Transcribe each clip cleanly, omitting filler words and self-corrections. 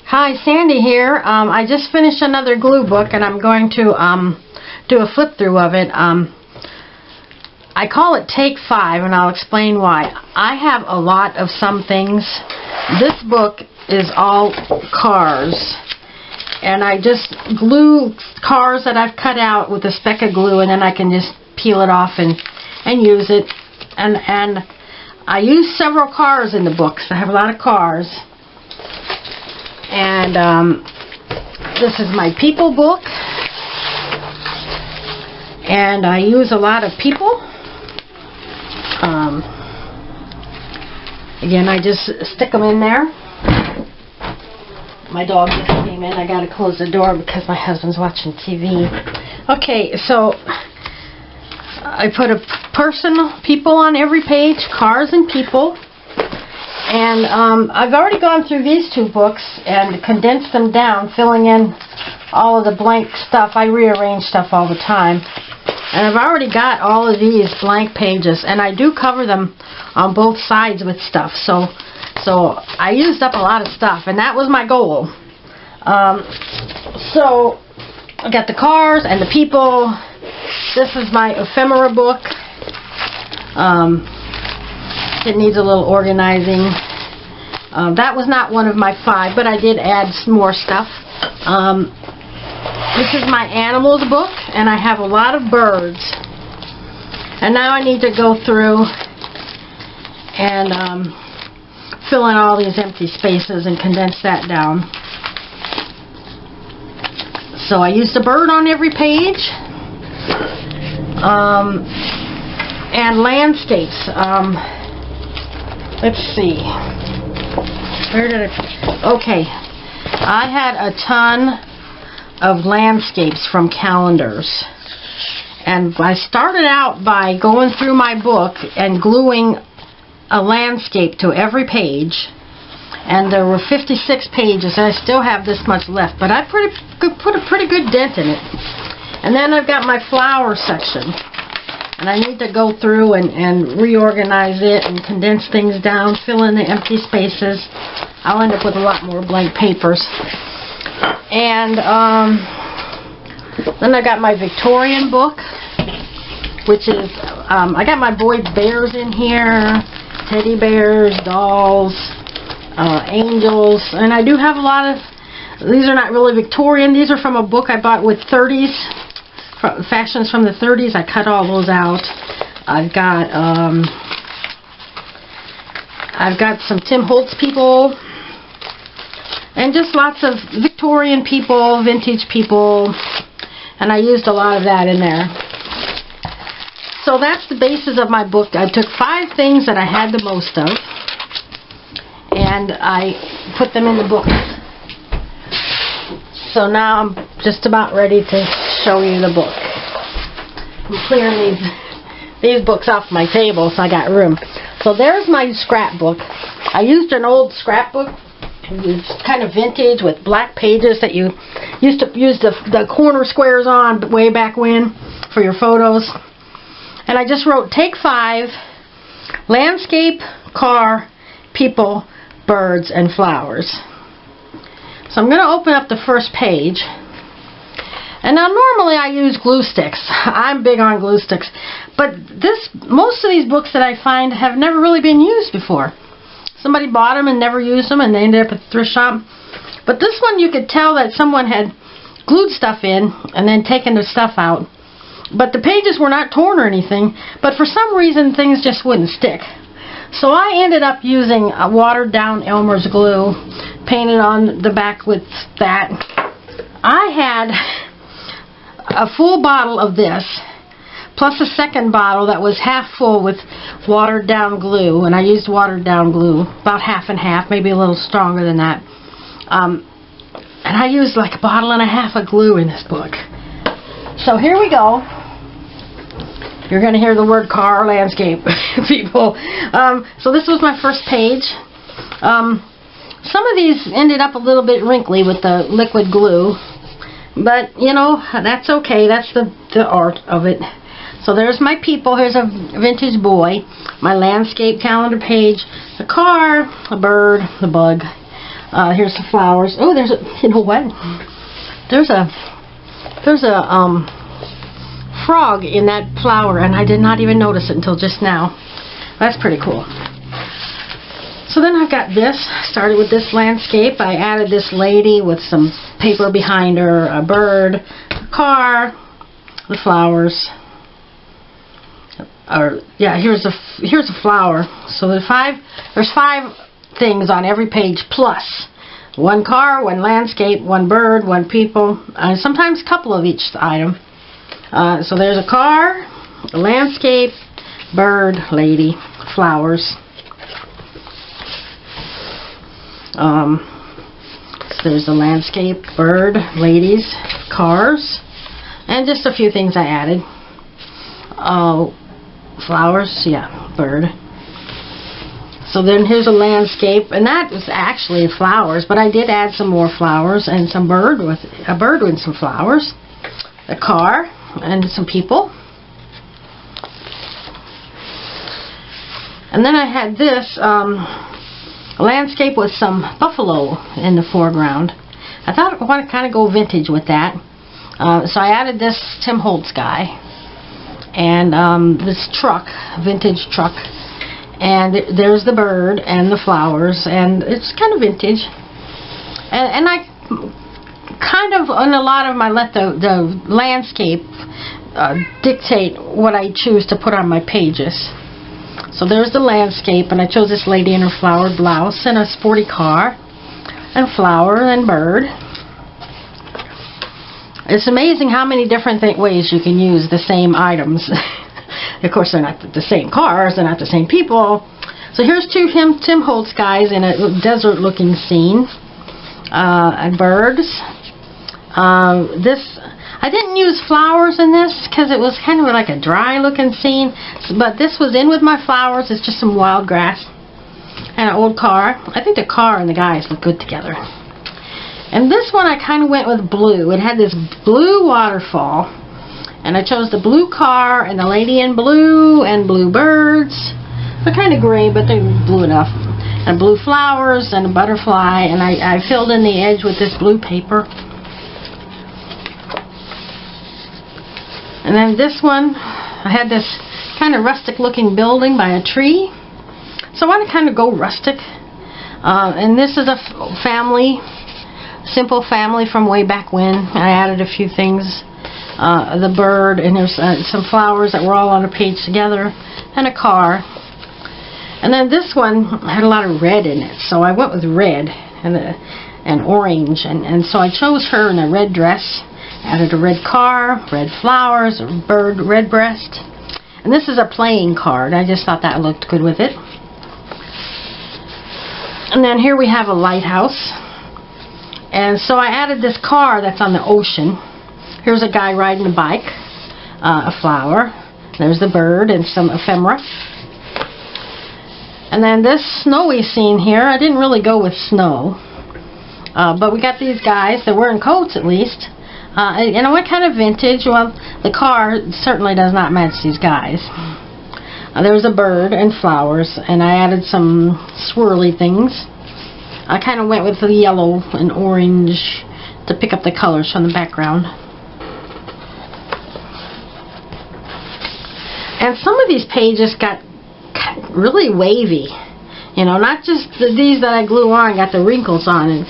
Hi, Sandy here. I just finished another glue book and I'm going to do a flip through of it. I call it Take 5 and I'll explain why. I have a lot of some things. This book is all cars. And I just glue cars that I've cut out with a speck of glue, and then I can just peel it off and use it. And I use several cars in the books. I have a lot of cars. And this is my people book, and I use a lot of people. Again, I just stick them in there. My dog just came in. I gotta close the door because my husband's watching TV. Okay, so I put a people on every page, cars and people. And I've already gone through these two books and condensed them down, filling in all of the blank stuff. I rearrange stuff all the time. And I've already got all of these blank pages, and I do cover them on both sides with stuff. So I used up a lot of stuff, and that was my goal. So I got the cars and the people. This is my ephemera book. It needs a little organizing. That was not one of my 5, but I did add some more stuff. This is my animals book, and I have a lot of birds. And now I need to go through and fill in all these empty spaces and condense that down. So I used a bird on every page. And landscapes. Let's see. Where did I... Okay. I had a ton of landscapes from calendars. And I started out by going through my book and gluing a landscape to every page. And there were 56 pages, and I still have this much left. But I put a pretty good dent in it. And then I've got my flower section. And I need to go through and reorganize it and condense things down, fill in the empty spaces. I'll end up with a lot more blank papers. And then I got my Victorian book, which is, I got my boy bears in here, teddy bears, dolls, angels, and I do have a lot of, these are not really Victorian, these are from a book I bought with 30s. Fashions from the 30s. I cut all those out. I've got some Tim Holtz people, and just lots of Victorian people, vintage people, and I used a lot of that in there. So that's the basis of my book. I took 5 things that I had the most of, and I put them in the book. So now I'm just about ready to show you the book. I'm clearing these books off my table so I got room. So there's my scrapbook. I used an old scrapbook. It's kind of vintage with black pages that you used to use the corner squares on way back when for your photos. And I just wrote Take 5, landscape, car, people, birds, and flowers. So I'm going to open up the first page. And now normally I use glue sticks. I'm big on glue sticks. But most of these books that I find have never really been used before. Somebody bought them and never used them and they ended up at the thrift shop. But this one you could tell that someone had glued stuff in and then taken the stuff out. But the pages were not torn or anything. But for some reason things just wouldn't stick. So I ended up using a watered down Elmer's glue, painted on the back with that. I had a full bottle of this, plus a second bottle that was half full with watered down glue, and I used watered down glue, about half and half, maybe a little stronger than that. And I used like a bottle and a half of glue in this book. So here we go. You're going to hear the word car, landscape, people. So this was my first page. Some of these ended up a little bit wrinkly with the liquid glue. But, you know, that's okay. That's the art of it. So there's my people. Here's a vintage boy. My landscape calendar page. A car, a bird, a bug. Here's the flowers. Oh, there's a, you know what? There's a frog in that flower, and I did not even notice it until just now. That's pretty cool. So then I've got this. Started with this landscape. I added this lady with some paper behind her, a bird, a car, the flowers. Here's a flower. So there's five things on every page, plus one car, one landscape, one bird, one people, sometimes a couple of each item. So there's a car, a landscape, bird, lady, flowers. So there's the landscape, bird, ladies, cars, and just a few things I added. Flowers, yeah, bird. So then here's a landscape, and that was actually flowers, but I did add some more flowers and some bird with some flowers, a car, and some people. And then I had this landscape with some buffalo in the foreground. I thought I want to kind of go vintage with that. So I added this Tim Holtz guy and this truck, vintage truck. And there's the bird and the flowers, and it's kind of vintage. And I kind of, on a lot of them, I let the landscape dictate what I choose to put on my pages. So there's the landscape, and I chose this lady in her flowered blouse and a sporty car and flower and bird. It's amazing how many different ways you can use the same items. Of course, they're not the same cars, they're not the same people. So here's two Tim Holtz guys in a desert-looking scene. And birds. I didn't use flowers in this because it was kind of like a dry-looking scene. But this was in with my flowers. It's just some wild grass and an old car. I think the car and the guys look good together. And this one I kind of went with blue. It had this blue waterfall. And I chose the blue car and the lady in blue and blue birds. They're kind of gray, but they're blue enough. And blue flowers and a butterfly. And I filled in the edge with this blue paper. And then this one, I had this kind of rustic looking building by a tree. So I want to kind of go rustic. And this is a family, simple family from way back when. I added a few things. The bird, and there's some flowers that were all on a page together, and a car. And then this one had a lot of red in it, so I went with red and orange, and so I chose her in a red dress, added a red car, red flowers, a bird, red breast. And this is a playing card. I just thought that looked good with it. And then here we have a lighthouse. And so I added this car that's on the ocean. Here's a guy riding a bike, a flower. There's the bird and some ephemera. And then this snowy scene here, I didn't really go with snow. But we got these guys. They're wearing coats at least. And I went kind of vintage. Well, the car certainly does not match these guys. There's a bird and flowers. And I added some swirly things. I kind of went with the yellow and orange to pick up the colors from the background. And some of these pages got really wavy. You know, not just these that I glue on got the wrinkles on it,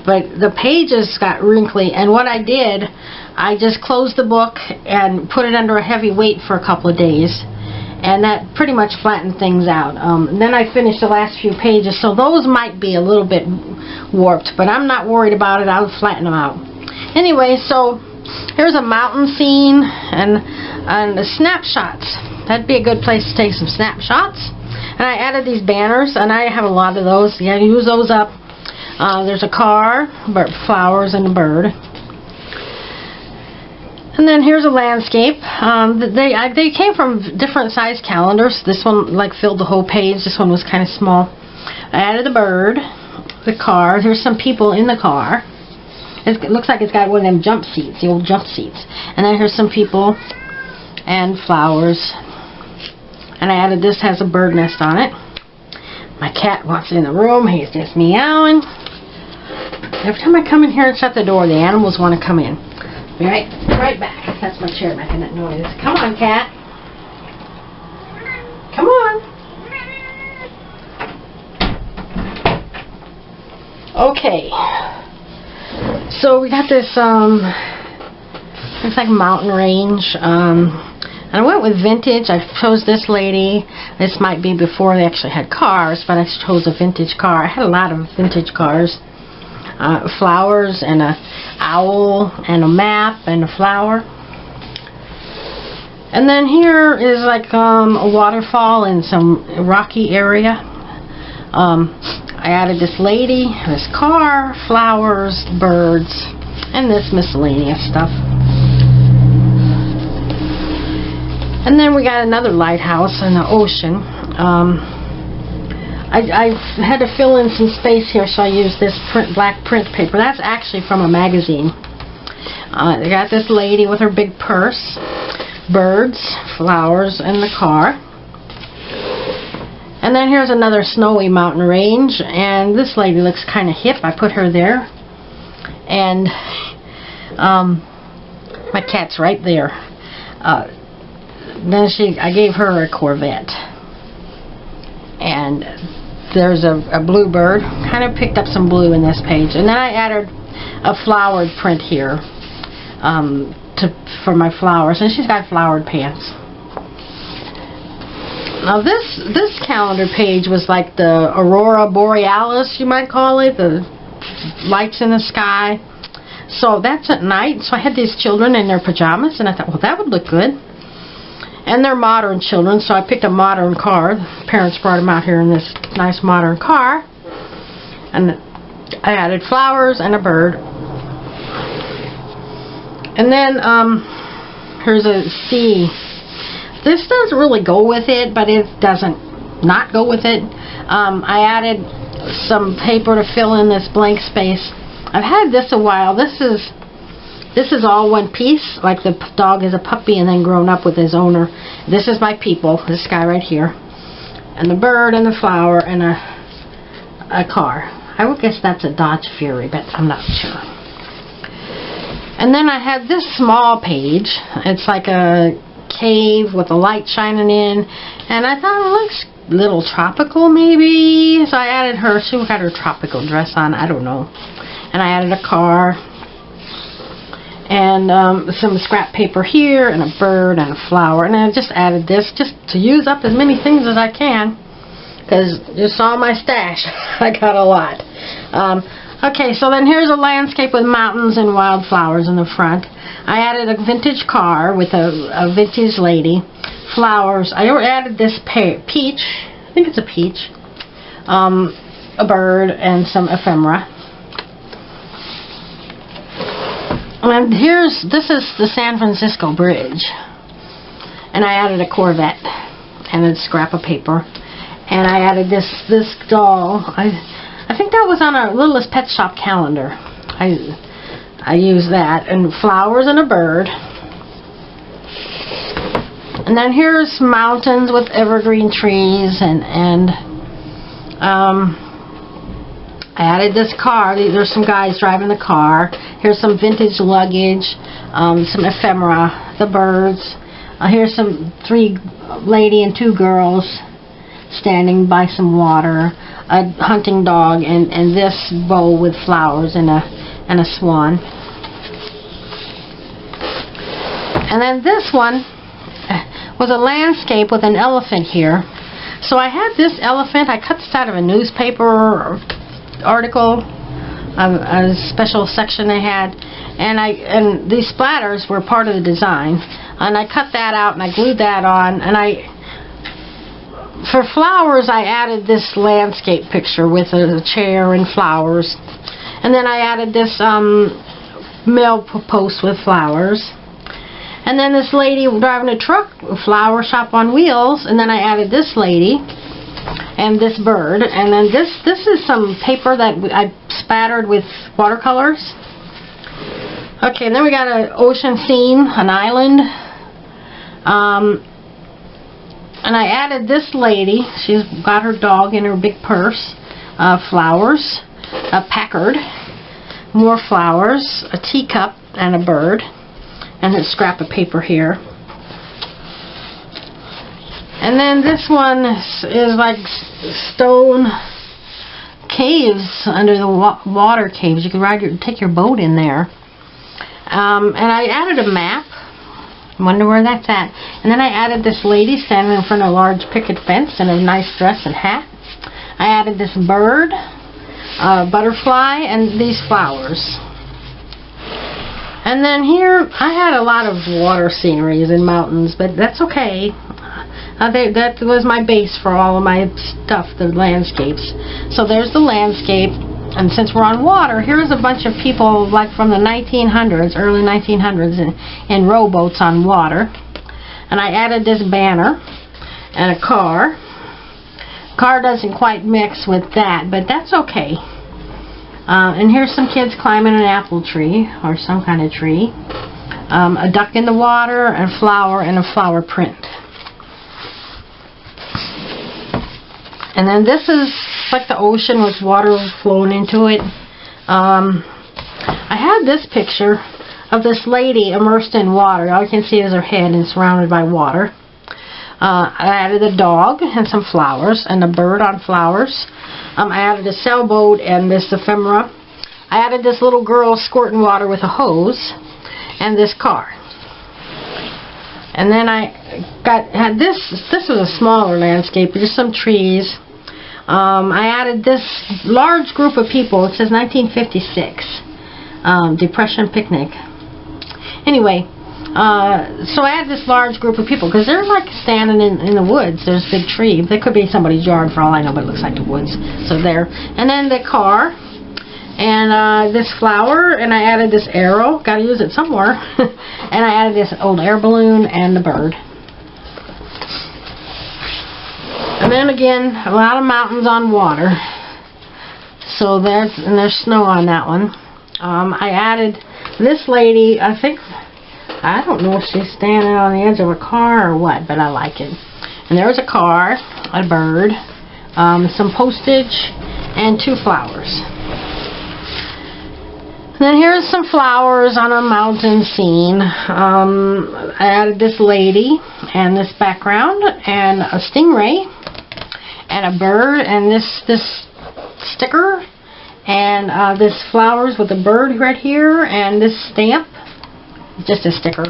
but the pages got wrinkly. And what I did, I just closed the book and put it under a heavy weight for a couple of days. And that pretty much flattened things out. And then I finished the last few pages, so those might be a little bit warped, but I'm not worried about it. I'll flatten them out. Anyway, so here's a mountain scene and the snapshots. That'd be a good place to take some snapshots. And I added these banners, and I have a lot of those. You gotta use those up. There's a car, flowers, and a bird. And then here's a landscape. They came from different size calendars. This one like filled the whole page. This one was kind of small. I added the bird, the car. There's some people in the car. It looks like it's got one of them jump seats, the old jump seats. And then here's some people and flowers. And I added this has a bird nest on it. My cat walks in the room. He's just meowing. Every time I come in here and shut the door, the animals want to come in. Be right back. That's my chair making that noise. Come on, cat. Come on. Okay. So we got this, looks like mountain range. And I went with vintage. I chose this lady. This might be before they actually had cars, but I chose a vintage car. I had a lot of vintage cars. Flowers and a owl and a map and a flower. And then here is like a waterfall in some rocky area. I added this lady, this car, flowers, birds, and this miscellaneous stuff. And then we got another lighthouse in the ocean. I had to fill in some space here, so I used this black print paper. That's actually from a magazine. I got this lady with her big purse, birds, flowers, and the car. And then here's another snowy mountain range, and this lady looks kind of hip. I put her there. And my cat's right there. Then I gave her a Corvette. And there's a blue bird. Kind of picked up some blue in this page. And then I added a flowered print here for my flowers. And she's got flowered pants. Now this calendar page was like the Aurora Borealis, you might call it. The lights in the sky. So that's at night. So I had these children in their pajamas. And I thought, well, that would look good. And they're modern children, so I picked a modern car. The parents brought them out here in this nice modern car. And I added flowers and a bird. And then here's a sea. This doesn't really go with it, but it doesn't not go with it. I added some paper to fill in this blank space. I've had this a while. This is all one piece, like the dog is a puppy and then grown up with his owner. This is my people, this guy right here. And the bird and the flower and a car. I would guess that's a Dodge Fury, but I'm not sure. And then I had this small page. It's like a cave with a light shining in. And I thought it looks a little tropical maybe. So I added her. She got her tropical dress on, I don't know. And I added a car. And some scrap paper here, and a bird, and a flower. And I just added this just to use up as many things as I can. Because you saw my stash. I got a lot. Okay, so then here's a landscape with mountains and wildflowers in the front. I added a vintage car with a vintage lady. Flowers. I added this peach. I think it's a peach. A bird, and some ephemera. And this is the San Francisco Bridge. And I added a Corvette and a scrap of paper. And I added this doll. I think that was on a Littlest Pet Shop calendar. I used that. And flowers and a bird. And then here's mountains with evergreen trees and I added this car. There's some guys driving the car. Here's some vintage luggage, some ephemera, the birds. Here's some 3 lady and 2 girls standing by some water, a hunting dog, and this bowl with flowers and a swan. And then this one was a landscape with an elephant here. So I had this elephant. I cut this out of a newspaper article, a special section they had, and these splatters were part of the design, and I cut that out and I glued that on, and for flowers I added this landscape picture with a chair and flowers, and then I added this mail post with flowers, and then this lady driving a truck, a flower shop on wheels, and then I added this lady and this bird, and then this is some paper that I spattered with watercolors. Okay, and then we got an ocean scene, an island, and I added this lady. She's got her dog in her big purse, flowers, a Packard, more flowers, a teacup, and a bird, and a scrap of paper here. And then this one is like stone caves under the water caves. You can take your boat in there. And I added a map. Wonder where that's at. And then I added this lady standing in front of a large picket fence in a nice dress and hat. I added this bird, butterfly, and these flowers. And then here I had a lot of water sceneries and mountains, but that's okay. That was my base for all of my stuff, the landscapes. So there's the landscape, and since we're on water, here's a bunch of people like from the 1900s, early 1900s, in rowboats on water. And I added this banner and a car. Car doesn't quite mix with that, but that's okay. And here's some kids climbing an apple tree or some kind of tree. A duck in the water, a flower, and a flower print. And then this is like the ocean with water flowing into it. I had this picture of this lady immersed in water. All you can see is her head and surrounded by water. I added a dog and some flowers and a bird on flowers. I added a sailboat and this ephemera. I added this little girl squirting water with a hose and this car. And then I had this was a smaller landscape, just some trees. I added this large group of people. It says 1956 Depression Picnic. Anyway, so I had this large group of people because they're like standing in the woods. There's a big tree. There could be somebody's yard for all I know, but it looks like the woods. So there. And then the car. And this flower. And I added this arrow. Got to use it somewhere. And I added this old air balloon and the bird. And then again, a lot of mountains on water. So there's snow on that one. I added this lady, I don't know if she's standing on the edge of a car or what, but I like it. And there's a car, a bird, some postage, and 2 flowers. And then here's some flowers on a mountain scene. I added this lady and this background and a stingray and a bird and this sticker and this flowers with a bird right here and this stamp. Just a sticker.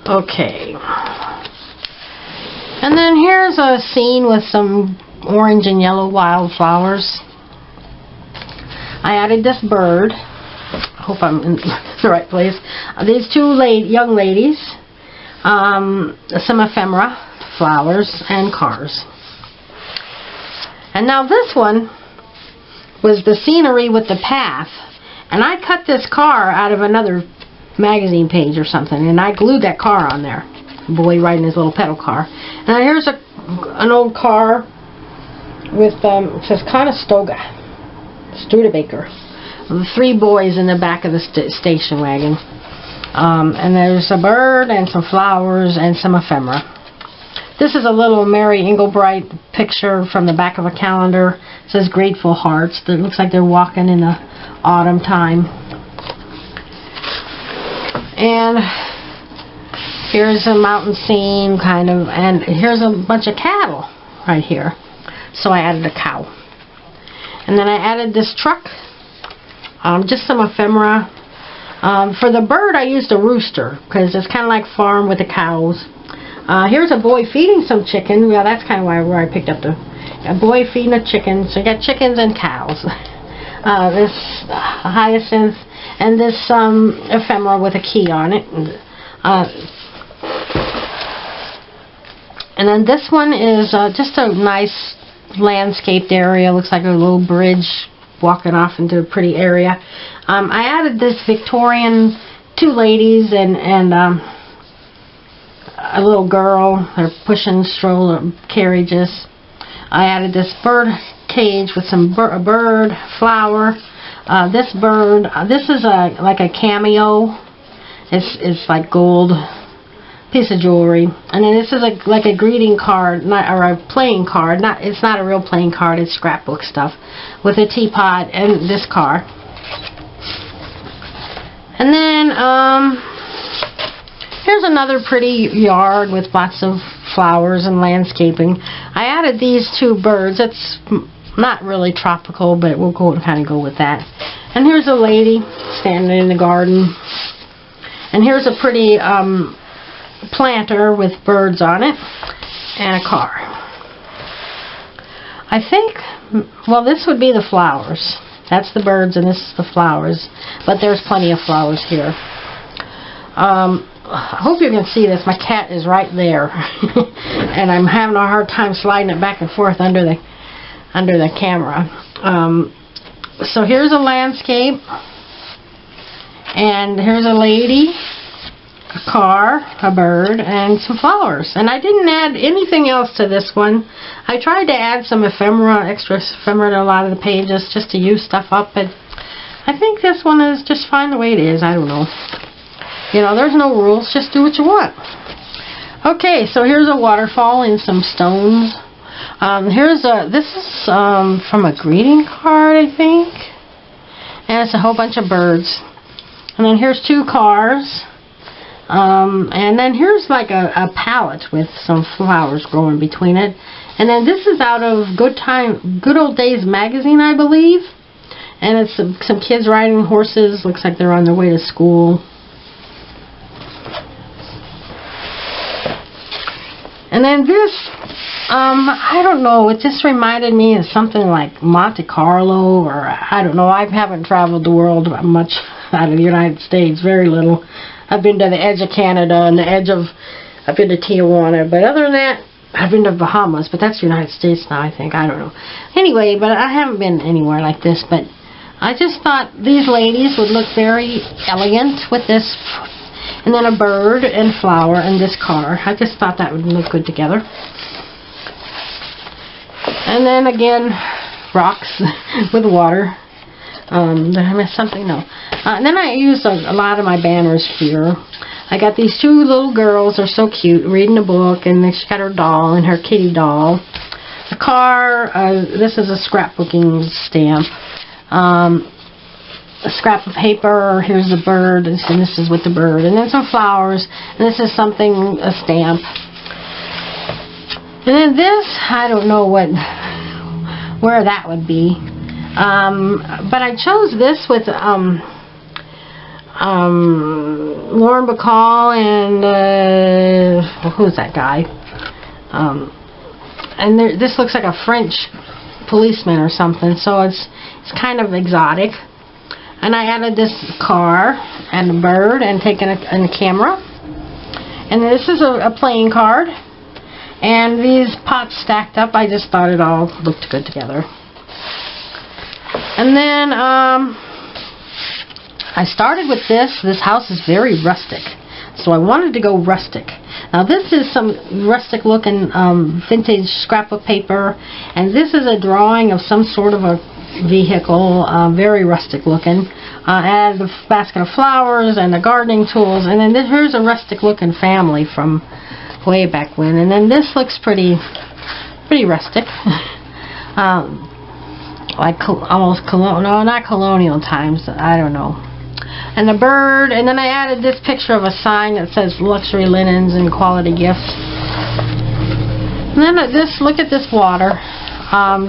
Okay. And then here's a scene with some orange and yellow wildflowers. I added this bird. I hope I'm in the right place. These 2 young ladies. Some ephemera, flowers, and cars. And now this one was the scenery with the path. And I cut this car out of another magazine page or something, and I glued that car on there. A boy riding his little pedal car. And here's an old car with it says Conestoga Studebaker. 3 boys in the back of the station wagon. And there's a bird and some flowers and some ephemera. This is a little Mary Englebright picture from the back of a calendar. It says Grateful Hearts. It looks like they're walking in the autumn time. And here's a mountain scene, kind of, and here's a bunch of cattle right here. So I added a cow. And then I added this truck, just some ephemera. For the bird, I used a rooster, because it's kind of like farm with the cows. Here's a boy feeding some chicken. Well, that's kind of where I picked up a boy feeding a chicken. So you got chickens and cows. This hyacinth. And this ephemera with a key on it. And then this one is just a nice landscaped area. Looks like a little bridge walking off into a pretty area. I added this Victorian 2 ladies and a little girl. They're pushing stroller carriages. I added this bird cage with a bird, flower. This bird, this is like a cameo. It's like gold piece of jewelry. And then this is like a greeting card, or a playing card. It's not a real playing card. It's scrapbook stuff with a teapot and this car. And then, here's another pretty yard with lots of flowers and landscaping. I added these two birds. It's not really tropical, but we'll kind of go with that. And here's a lady standing in the garden. And here's a pretty planter with birds on it and a car. I think, well, this would be the flowers. That's the birds and this is the flowers. But there's plenty of flowers here. I hope you can see this. My cat is right there. And I'm having a hard time sliding it back and forth under the camera. So here's a landscape. And here's a lady, a car, a bird, and some flowers. And I didn't add anything else to this one. I tried to add some extra ephemera to a lot of the pages just to use stuff up, but I think this one is just fine the way it is. I don't know. You know, there's no rules. Just do what you want. Okay, so here's a waterfall and some stones. This is from a greeting card, I think. And it's a whole bunch of birds. And then here's two cars. And then here's like a palette with some flowers growing between it. And then this is out of Good Old Days magazine, I believe. And it's some kids riding horses. Looks like they're on their way to school. And then this, I don't know, it just reminded me of something like Monte Carlo, or I don't know. I haven't traveled the world much out of the United States, very little. I've been to the edge of Canada and I've been to Tijuana, but other than that, I've been to Bahamas, but that's the United States now, I think. I don't know. Anyway, but I haven't been anywhere like this, but I just thought these ladies would look very elegant with this, and then a bird and flower and this car. I just thought that would look good together. And then again, rocks with water. Did I miss something? No. And then I used a lot of my banners here. I got these two little girls. They're so cute, reading a book, and then she got her doll and her kitty doll. The car, this is a scrapbooking stamp. A scrap of paper, here's the bird, and this is with the bird. And then some flowers, and this is something, a stamp. And then this, I don't know where that would be. But I chose this with Lauren Bacall and who's that guy? And this looks like a French policeman or something, so it's kind of exotic. And I added this car and a bird and taken a camera. And this is a playing card. And these pots stacked up, I just thought it all looked good together. And then I started with this. This house is very rustic, so I wanted to go rustic. Now this is some rustic looking vintage scrapbook paper, and this is a drawing of some sort of a vehicle, very rustic looking. I added a basket of flowers and the gardening tools, and then here's a rustic looking family from way back when. And then this looks pretty rustic. Like almost no, not colonial times, I don't know. And the bird, and then I added this picture of a sign that says luxury linens and quality gifts. And then look at this water.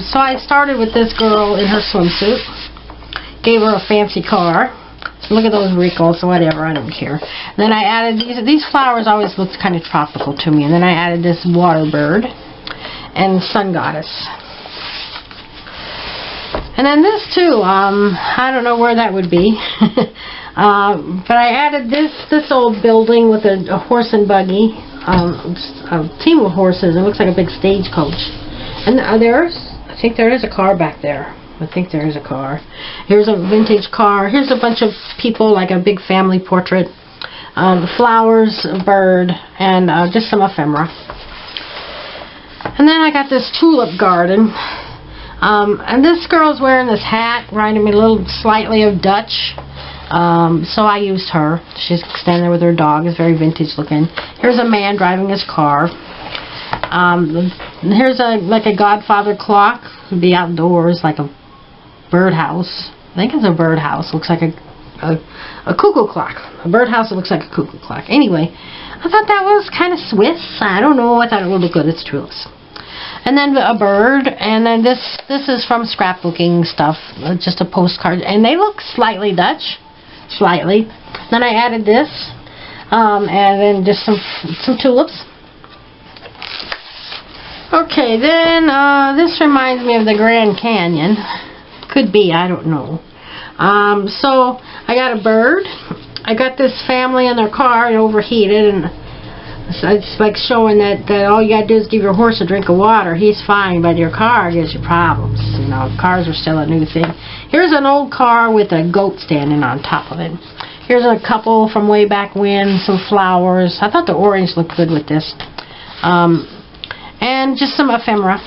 So I started with this girl in her swimsuit, gave her a fancy car. So look at those wrinkles, whatever, I don't care. And then I added these flowers always looked kind of tropical to me. And then I added this water bird and sun goddess. And then this too, I don't know where that would be. But I added this old building with a horse and buggy, a team of horses. It looks like a big stagecoach. And I think there is a car back there. I think there is a car. Here's a vintage car. Here's a bunch of people, like a big family portrait. Flowers, a bird, and just some ephemera. And then I got this tulip garden. And this girl's wearing this hat, reminding me a little slightly of Dutch. So I used her. She's standing there with her dog. It's very vintage looking. Here's a man driving his car. Here's like a Godfather clock. It'd be outdoors, like a birdhouse. I think it's a birdhouse. Looks like a a cuckoo clock. A birdhouse that looks like a cuckoo clock. Anyway, I thought that was kind of Swiss. I don't know. I thought it would look good. It's Trueless. And then a bird. And then this is from scrapbooking stuff. Just a postcard. And they look slightly Dutch. Slightly. Then I added this. And then just some tulips. Okay, then this reminds me of the Grand Canyon. Could be, I don't know. So I got a bird. I got this family in their car. It overheated, and it's like showing that all you gotta do is give your horse a drink of water. He's fine, but your car gives you problems. You know, cars are still a new thing. Here's an old car with a goat standing on top of it. Here's a couple from way back when. Some flowers. I thought the orange looked good with this. And just some ephemera.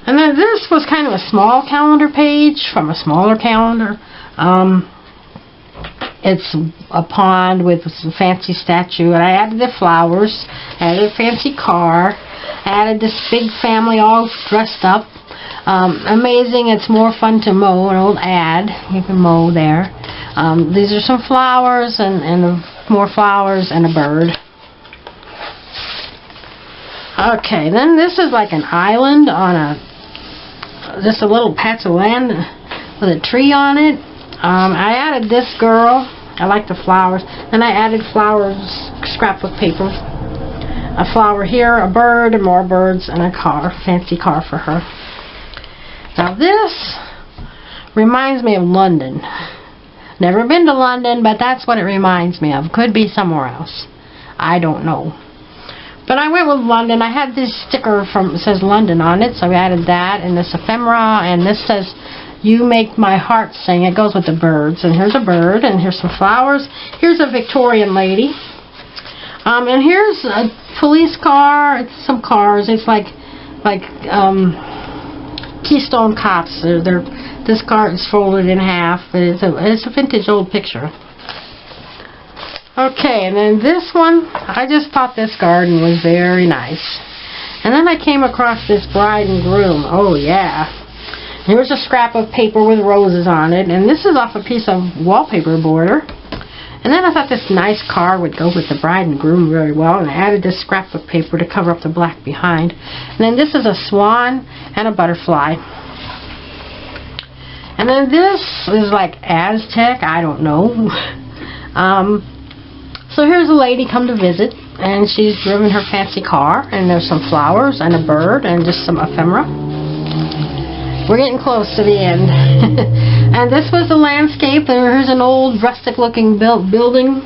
And then this was kind of a small calendar page from a smaller calendar. It's a pond with some fancy statue, and I added the flowers, added a fancy car, added this big family all dressed up. Amazing, it's more fun to mow, an old ad. You can mow there. These are some flowers and more flowers and a bird. Okay, then this is like an island on just a little patch of land with a tree on it. I added this girl. I like the flowers. Then I added flowers, scrapbook paper. A flower here, a bird, and more birds, and a car, fancy car for her. Now this reminds me of London. Never been to London, but that's what it reminds me of. Could be somewhere else. I don't know. But I went with London. I had this sticker that says London on it, so I added that, and this ephemera, and this says, "You make my heart sing." It goes with the birds. And here's a bird, and here's some flowers. Here's a Victorian lady. And here's a police car. It's some cars. It's like Keystone Cops. This car is folded in half. It's a vintage old picture. Okay, and then this one, I just thought this garden was very nice. And then I came across this bride and groom. Oh, yeah. Here's a scrap of paper with roses on it, and this is off a piece of wallpaper border. And then I thought this nice car would go with the bride and groom very well, and I added this scrap of paper to cover up the black behind. And then this is a swan and a butterfly. And then this is like Aztec, I don't know. So here's a lady come to visit, and she's driven her fancy car, and there's some flowers and a bird and just some ephemera. We're getting close to the end. And this was the landscape. Here's an old rustic looking building.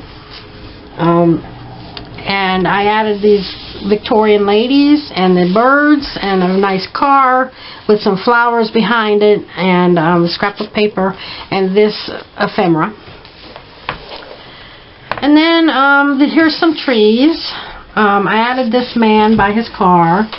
And I added these Victorian ladies and the birds and a nice car with some flowers behind it and scrapbook paper and this ephemera. And then here's some trees. I added this man by his car.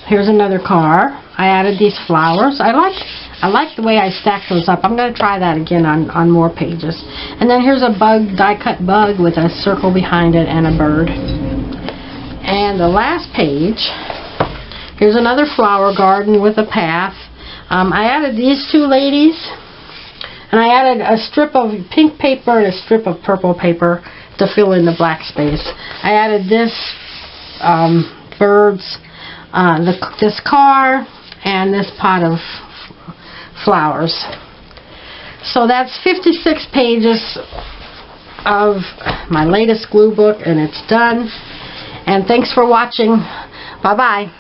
Here's another car. I added these flowers. I like the way I stacked those up. I'm going to try that again on more pages. And then here's a die-cut bug with a circle behind it and a bird. And the last page, here's another flower garden with a path. I added these two ladies. And I added a strip of pink paper and a strip of purple paper to fill in the black space. I added this birds, this car, and this pot of flowers. So that's 56 pages of my latest glue book, and it's done. And thanks for watching. Bye-bye.